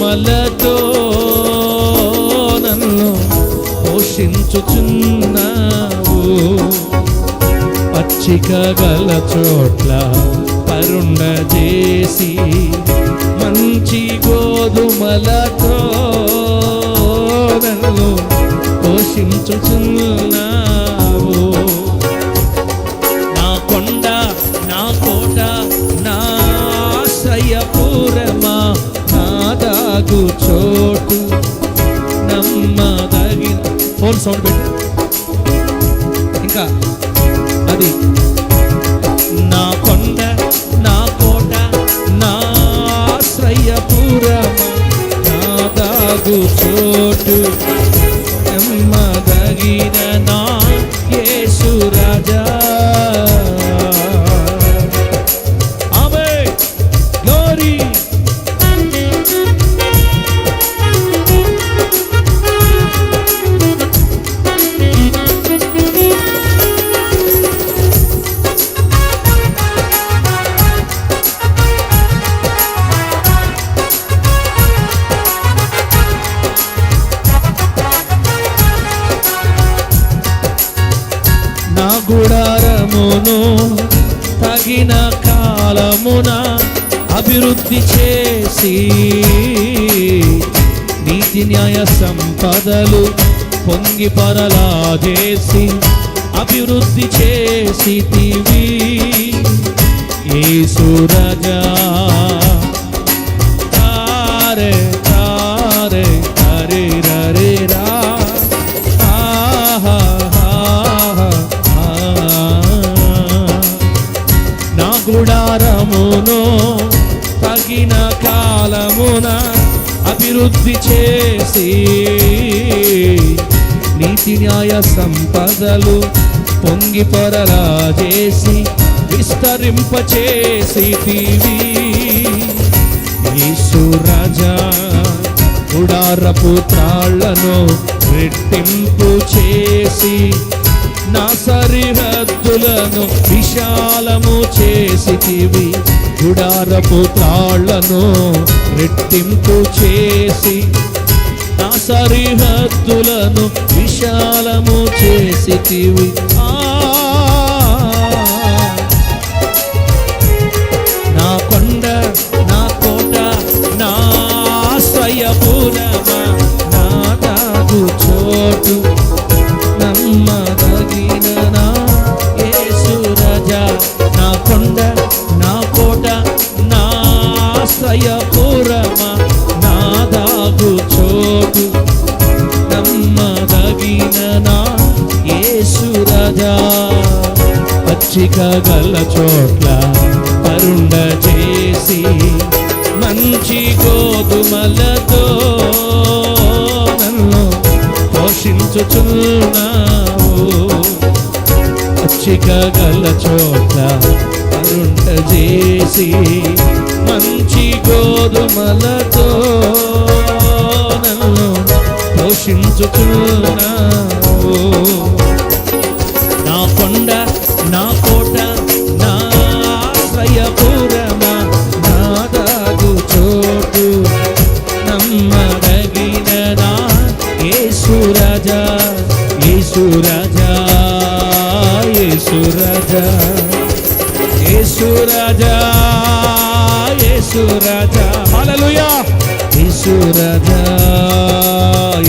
గోధుమలతో నన్ను పోషించుచున్నావు. పచ్చిక గల చోట్ల పరుండజేసి మంచి గోధుమలతో నన్ను పోషించుచున్నావు. నా కొండ, నా కోట, నా ఆశ్రయపురమా, నా దాగు చోటు, నమ్మదగిన. ఫోన్ సౌండ్ పెట్టు ఇంకా. అది నా కొండ, నా కోట, నా ఆశ్రయపురమా, నా దాగు చోటు, నమ్మదగిన నా యేసు రాజా. ఆమేన్, గ్లోరీ. నా గుడారమును తగిన కాలమున అభివృద్ధి చేసి నీతి న్యాయ సంపదలు పొంగి పరలాజేసి అభివృద్ధి చేసితివి యేసు రాజా. తారే తారే హరే హరే రా. నా గుడారమును తగిన కాలమున అభివృద్ధి చేసి నీతి న్యాయ సంపదలు పొంగి పరలాజేసి విస్తరింపచేసితివి యేసు రాజా. గుడారపు త్రాళ్లను రెట్టింపు చేసి నా సరిహద్దులను విశాలము చేసితివి. గుడారపు త్రాళ్లను రెట్టింపు చేసి నా సరిహద్దులను విశాలము చేసితివి. నా కొండ, నా కోట, నా ఆశ్రయపురమా, నా దాగు చోటు, నమ్మదగిన నా యేసు రాజా. నా కొండ, నా కోట, నా ఆశ్రయపురమా, నా దాగు చోటు, నమ్మదగిన నా యేసు రాజా. పచ్చిక గల చోట్ల పరుండజేసి మంచి గోధుమలతో నన్ను పోషించుచున్నావు. పచ్చిక గల చోట్ల పరుండజేసి మంచి గోధుమలతో నన్ను పోషించుచున్నావు. నా కొండ, నా కోట, నా ఆశ్రయపురమా, నా దాగు చోటు, నమ్మదగిన నా యేసు రాజా. యేసు రాజా, యేసు రాజా, యేసు రాజా, యేసు రాజా. హల్లెలూయా. యేసు రాజా,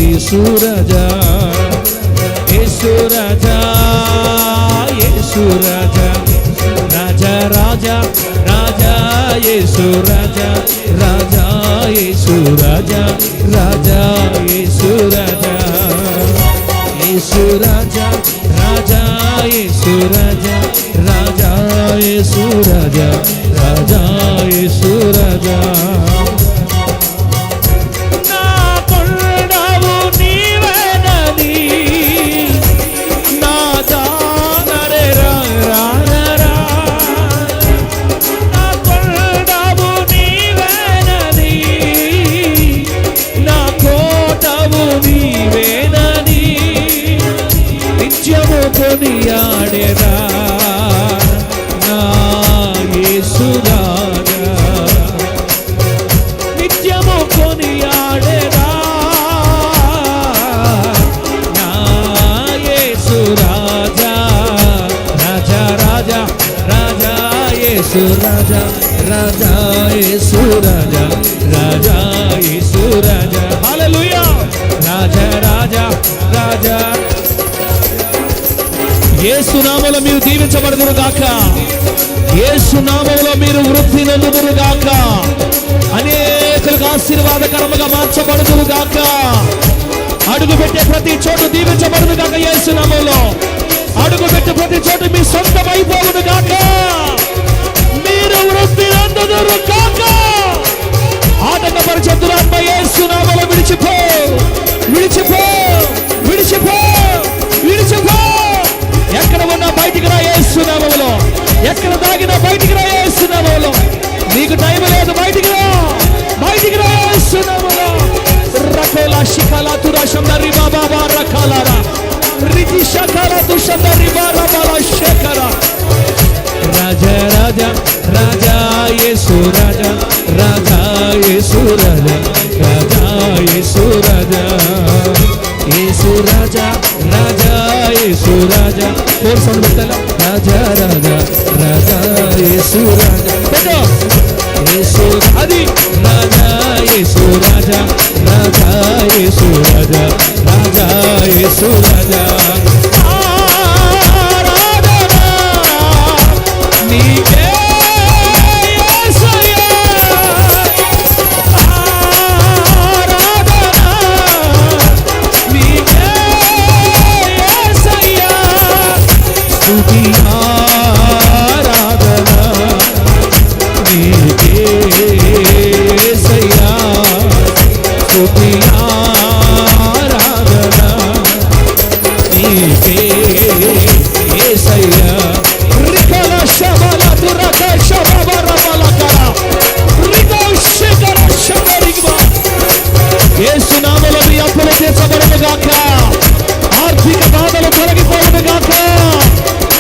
యేసు రాజా, యేసు రాజా, యేసు రాజా. రాజా రాజా రాజా యేసు రాజా, రాజా యేసు రాజా, రాజా యేసు రాజా. యేసు రాజా, రాజా యేసు రాజా, రాజా యేసు రాజా, రాజా యేసు రాజా. కొనియాడెరా నా యేసు రాజా. రాజా రాజా యేసు రాజా రాజా యేసు రాజా హల్లెలూయా రాజా రాజా రాజా యేసు నామములో మీరు దీవించబడుదురు గాక యేసు నామములో మీరు వృద్ధి నొందుదురు గాక అనేకులకు ఆశీర్వాదకరముగా మార్చబడుదురు గాక అడుగు పెట్టే ప్రతి చోటు దీవించబడును గాక యేసు నామములో అడుగు పెట్టే ప్రతి చోటు మీ సొంతం అయిపోవును గాక మీరు వృద్ధి నొందుదురు గాక ఆటంకపరిచే దురాత్మ యేసు నామములో విడిచిపో విడిచిపో విడిచిపో విడిచిపో ఎక్కడ ఉన్నా బయటికి రా యేసు నామములో ఎక్కడ దాగినా బయటికి రా యేసు నామములో నీకు టైం లేదు బయటికి రా యేసు నామములో రకలా శిఖలా తురా శందరి బాబా రకలారా రితి శకలా తు శందరి బాబా శకరా రాజా రాజా రాజా యేసు రాజా రాజా యేసు రాజా రాజా యేసు రాజా యేసు రాజా రాజా యేసు రాజా కోర్ సౌండ్ పెట్టాలా రాజా రాజా రాజా యేసు రాజా పెట్టో యేసు అది రాజా యేసు రాజా రాజా యేసు రాజా రాజా యేసు రాజా ఆరాధన నీకే యేసయ్యా ఆరాధన నీకే యేసయ్యా స్తుతి ఆరాధన నీకే యేసయ్యా స్తుతి ఆరాధన నీకే యేసయ్యా రికల శబల దురక శబర బలకర రికో శకర శబరిగ్మా యేసు నామములో మీ అప్పులు తీర్చబడును గాక ఆర్థిక బాధలు తొలగిపోవును గాక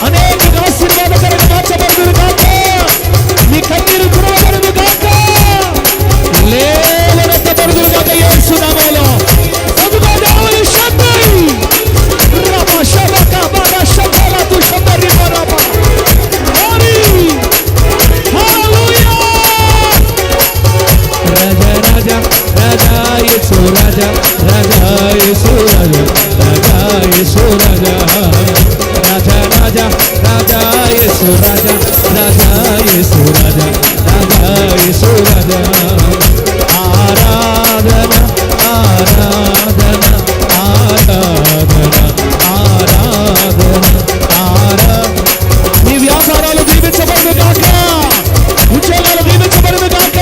అనేక ఆశీర్వాదకరంగా మార్చబడును గాక మీ కన్నీరు తుడవబడును గాక లేవనెత్తబడును గాక యేసు నామములో ప్రభువా దేవుని శక్తి రబ శబక బర శబల తు శబరి బరబ హరి హల్లెలూయా రాజా రాజా రాజా యేసు రాజా రాజా యేసు రాజా రాజా యేసు రాజా రాజా రాజా రాజా యేసు రాజా రాజా యేసు రాజా రాజా యేసు రాజా ఆరాధన ఆరాధన ఆరాధన ఆరాధన మీ వ్యాపారాలు దీవించబడును గాక ఉద్యోగాలు దీవించబడును గాక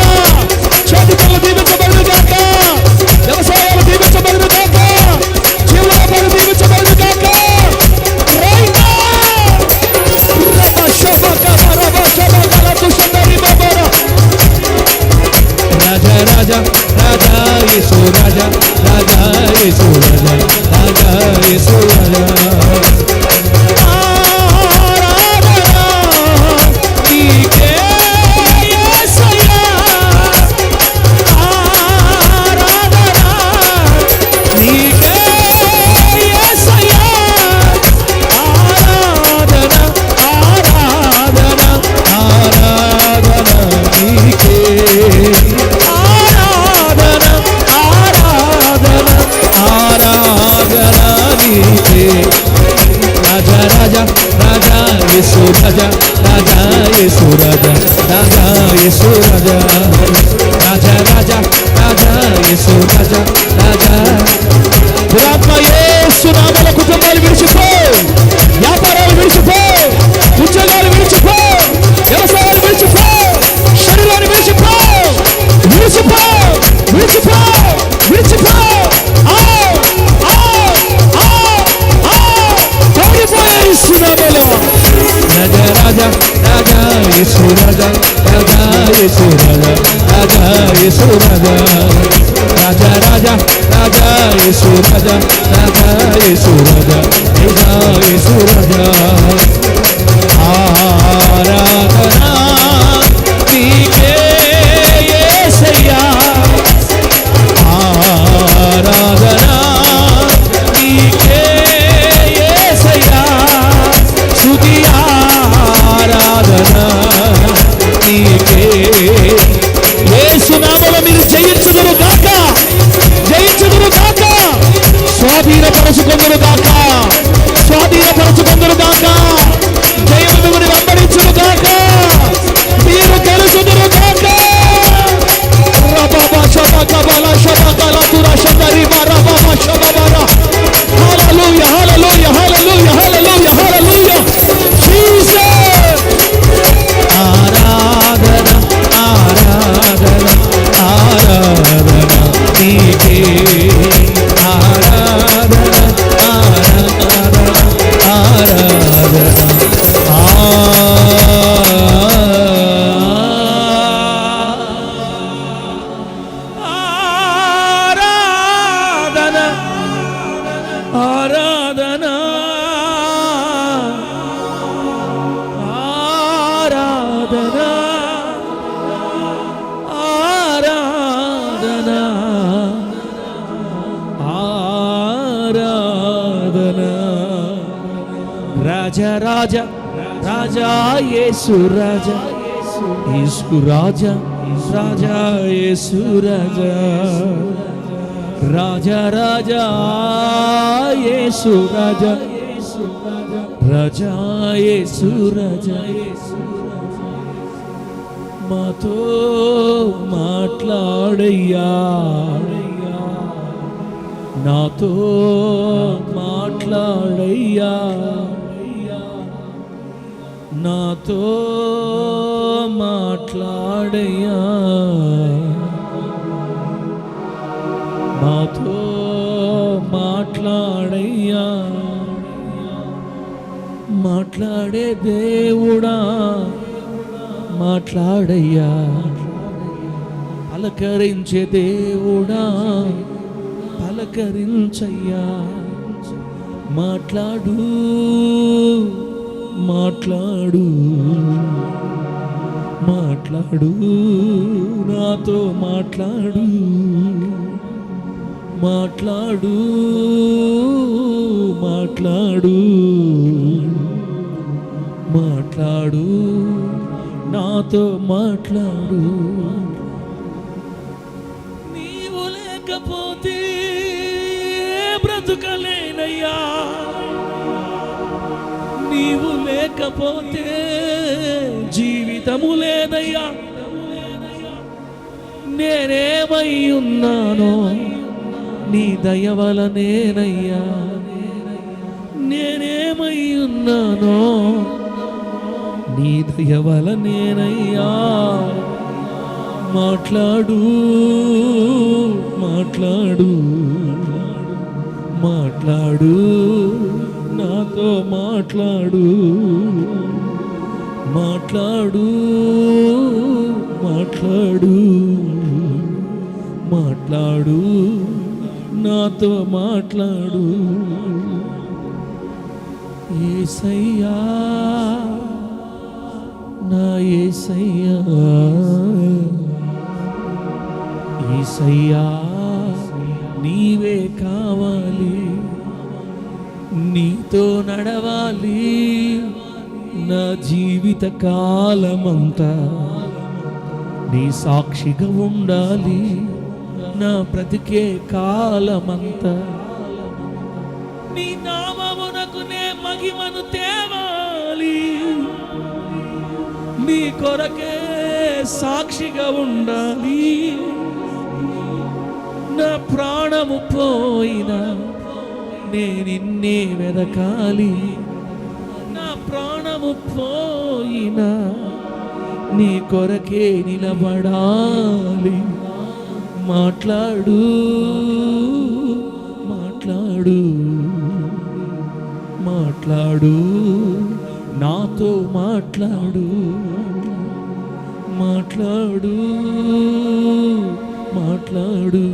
చేతి పనులు దీవించబడును గాక వ్యవసాయాలు దీవించబడును గాక జీవనోపాధి దీవించబడును గాక రాజా రాజా రాజా యేసు రాజా రాజా యేసు రాజా రాజా యేసు రాజా ఆరాధన నీకే యేసయ్యా ఆరాధన నీకే యేసయ్యా ఆరాధన ఆరాధన ఆరాధన నీకే ఆరాధన ఆరాధన ఆరాధన నీకే రాజా రాజా రాజా యేసు రాజా రాజా యేసు రాజా రాజా యేసు రాజా రాజా రాజా రాజా యేసు రాజా రాజా దురాత్మ యేసు నామములో కుటుంబాలు విడిచిపో వ్యాపారాలు విడిచిపో ఉద్యోగాలు విడిచిపో వ్యవసాయాలు విడిచిపో శరీరాన్ని విడిచిపో విడిచిపో విడిచిపో విడిచిపో తోడిపోయే యేసు నామములో రాజా రాజా రాజా యేసు రాజా రాజా యేసు రాజా రాజా యేసు రాజా రాజా రాజా రాజా యేసు రాజా రాజా యేసు రాజా రాజా యేసు రాజా ఆరాధన నీకే యేసయ్యా ఆరాధన నీకే యేసయ్యా స్తుతి ఆరాధన రాజా రాజా రాజా యేసు రాజా, యేసు రాజా రాజా యేసు రాజా, రాజా రాజా యేసు రాజా, రాజా యేసు రాజా. మాతో మాట్లాడయ్యా, నాతో మాట్లాడయ్యా, నాతో మాట్లాడయ్యా, నాతో మాట్లాడయ్యా. మాట్లాడే దేవుడా మాట్లాడయ్యా, పలకరించే దేవుడా పలకరించయ్యా. మాట్లాడు మాట్లాడు మాట్లాడు, నాతో మాట్లాడు, మాట్లాడు మాట్లాడు మాట్లాడు, నాతో మాట్లాడు. నీవు లేకపోతే బ్రతుకలేనయ్యా, నీవు లేకపోతే జీవితము లేదయ్యా. నేనేమై ఉన్నానో నీ దయ వలనేనయ్యా, నేనేమై ఉన్నానో నీ దయ వలనేనయ్యా. మాట్లాడు మాట్లాడు మాట్లాడు, నాతో మాట్లాడు, మాట్లాడు మాట్లాడు మాట్లాడు, నాతో మాట్లాడు. యేసయ్యా నా యేసయ్యా, యేసయ్యా నీవే కావాలి, నీతో నడవాలి నా జీవిత కాలమంతా, నీ సాక్షిగా ఉండాలి నా బ్రతికే కాలమంతా. నీ నామమునకు నే మహిమను తేవాలి, నీ కొరకే సాక్షిగా ఉండాలి. నా ప్రాణము పోయినా నేనిన్నే వెదకాలి, నా ప్రాణము పోయినా నీ కొరకే నిలబడాలి. మాట్లాడు మాట్లాడు మాట్లాడు, నాతో మాట్లాడు, మాట్లాడు మాట్లాడు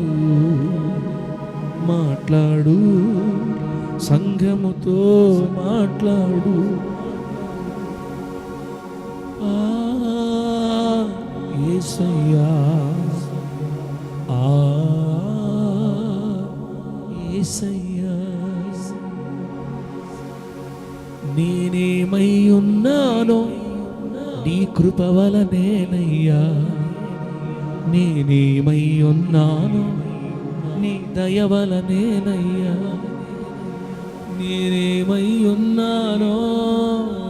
మాట్లాడు, సంఘముతో మాట్లాడు. యేసయ్యా యేసయ్యా, నేనేమై ఉన్నానో నీ కృప వలనేనయ్యా, నేనేమై ఉన్నానో నీ దయ వలనేనయ్యా, నేనేమై ఉన్నానో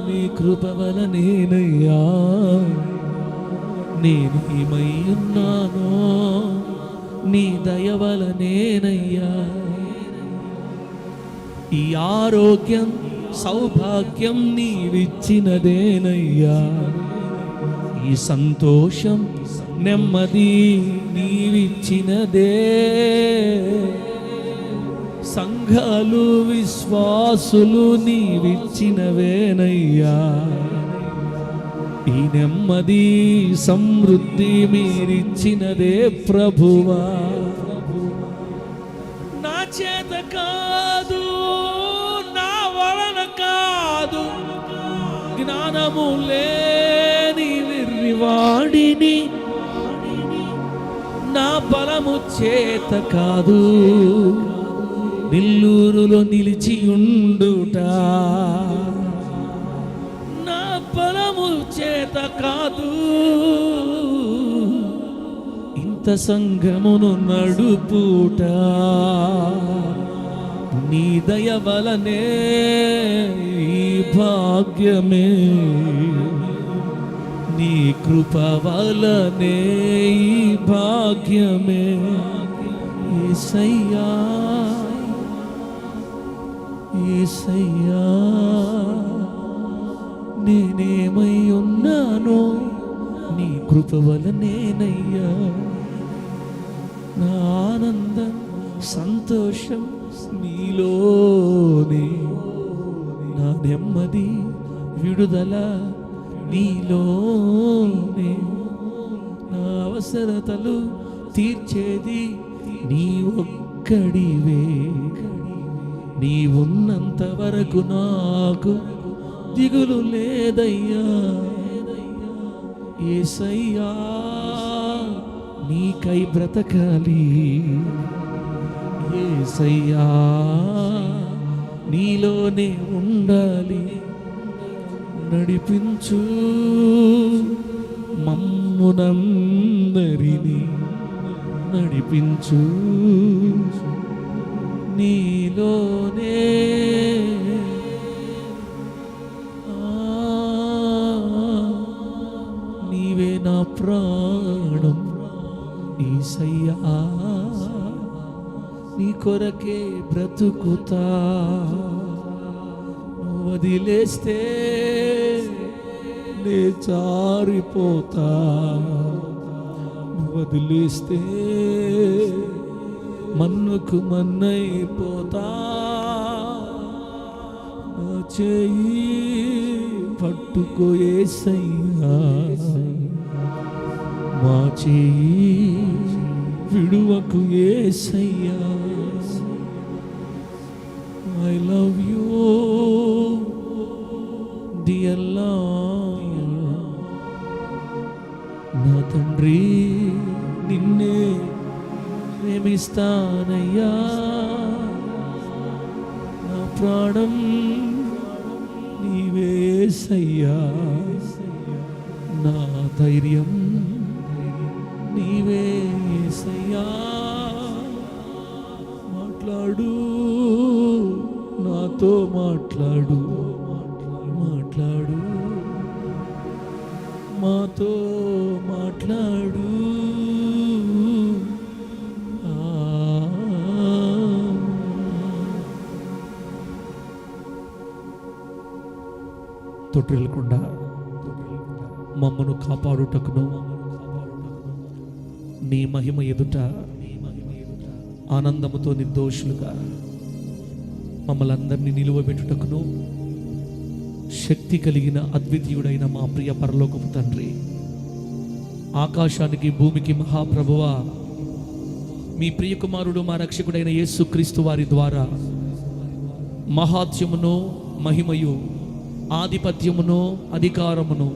నీ కృప వలనేనయ్యా, నేనేమై ఉన్నానో నీ దయ వలనేనయ్యా. ఈ ఆరోగ్యం సౌభాగ్యం నీవిచ్చినదేనయ్యా, ఈ సంతోషం నెమ్మది నీవిచ్చినదే. సంఘాలు విశ్వాసులు నీవిచ్చినవేనయ్యా, ఈ నెమ్మది సమృద్ధి మీరిచ్చినదే ప్రభువా. నా చేత కాదు, నా వలన కాదు, జ్ఞానము లేని వెర్రివాడిని, నా బలము చేత కాదు, నిల్లూరులో నిలిచి ఉండుట భక్త సంఘమును నడుపుట నీ దయ వలనే ఈ భాగ్యమే, నీ కృప వలనే ఈ భాగ్యమే. యేసయ్యా యేసయ్యా నేనేమై ఉన్నానో నీ కృప వలనేనయ్యా. నా ఆనందం సంతోషం నీలోనే, నా నెమ్మది విడుదల నీలోనే, నా అవసరతలు తీర్చేది నీ ఒక్కడివే. నీ ఉన్నంత వరకు నాకు దిగులు లేదయ్యా. యేసయ్యా నీకై బ్రతకాలి, యేసయ్యా నీలోనే ఉండాలి. నడిపించు మమ్మునందరినీ, నడిపించు నీలోనే. నీవే నా ప్రాణం యేసయ్యా, నీ కొరకే బ్రతుకుతా. నువ్వు వదిలేస్తే నే జారిపోతా, నువ్వు వదిలేస్తే మన్నుకు మన్నైపోతా. నా చేయి పట్టుకో యేసయ్యా, మా చేయి విడువకు యేసయ్యా. I love you dear Lord. నా తండ్రి నిన్నే ప్రేమిస్తానయ్యా. నా ప్రాణం నీవే యేసయ్యా, నా ధైర్యం నీవే యేసయ్యా. మాట్లాడు నాతో, మాట్లాడు మాట్లాడు మాతో మాట్లాడు. తొట్టిల్లకుండా మమ్మను కాపాడుటకును, నీ మహిమ ఎదుట ఆనందముతో నిర్దోషులుగా మమ్మల్ని అందరినీ నిలువబెట్టుటకును శక్తి కలిగిన అద్వితీయుడైన మా ప్రియ పరలోకపు తండ్రి, ఆకాశానికి భూమికి మహాప్రభువా, మీ ప్రియకుమారుడు మా రక్షకుడైన యేసుక్రీస్తు వారి ద్వారా మహాత్యమును మహిమయు ఆధిపత్యమును అధికారమును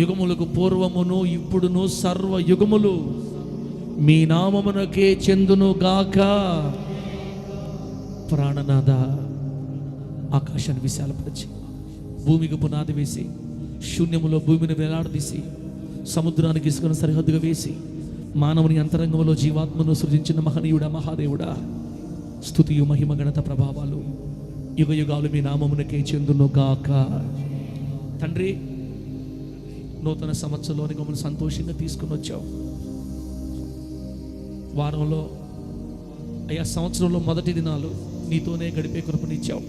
యుగములకు పూర్వమును ఇప్పుడును సర్వ యుగములు మీ నామమునకే చెందును గాక. ప్రాణనాథ, ఆకాశాన్ని విశాలపరిచి భూమికి పునాది వేసి శూన్యములో భూమిని వేలాడదీసి సముద్రానికి ఇసుకను సరిహద్దుగా వేసి మానవుని అంతరంగంలో జీవాత్మను సృజించిన మహనీయుడా, మహాదేవుడా, స్తుతియు మహిమ గణత ప్రభావాలు యుగ యుగాలు మీ నామమునకే చెందును గాక. తండ్రి, నూతన సంవత్సరంలోని మమ్మల్ని సంతోషంగా తీసుకుని వచ్చావు. వారంలో అయ్యా సంవత్సరంలో మొదటి దినాలు నీతోనే గడిపే కృపనిచ్చావు.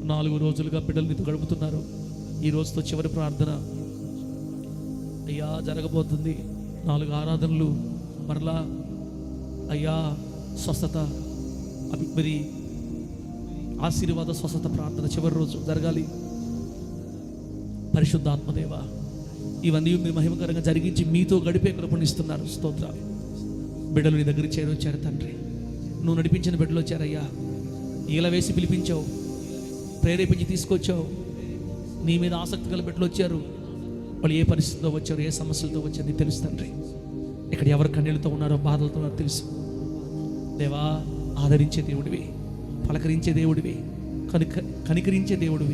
4 రోజులుగా బిడ్డలు నీతో గడుపుతున్నారు. ఈ రోజుతో చివరి ప్రార్థన అయ్యా జరగబోతుంది. 4 ఆరాధనలు మరలా అయ్యా స్వస్థత మరి ఆశీర్వాద స్వస్థత ప్రార్థన చివరి రోజు జరగాలి. పరిశుద్ధాత్మదేవ, ఇవన్నీ మీ మహిమకరంగా జరిగించి మీతో గడిపే కృపణిస్తున్నారు. స్తోత్రాలు. బిడ్డలు నీ దగ్గరికి చేరొచ్చారు తండ్రి. నువ్వు నడిపించిన బిడ్డలు వచ్చారయ్యా. ఈల వేసి పిలిపించావు, ప్రేరేపించి తీసుకొచ్చావు. నీ మీద ఆసక్తి గల బిడ్డలు వచ్చారు. వాళ్ళు ఏ పరిస్థితితో వచ్చారు, ఏ సమస్యలతో వచ్చారు నీకు తెలుసు తండ్రి. ఇక్కడ ఎవరు కన్నీళ్ళతో ఉన్నారో, బాధలతో ఉన్నారో తెలుసు దేవా. ఆదరించే దేవుడివి, పలకరించే దేవుడివి, కనికరించే దేవుడివి.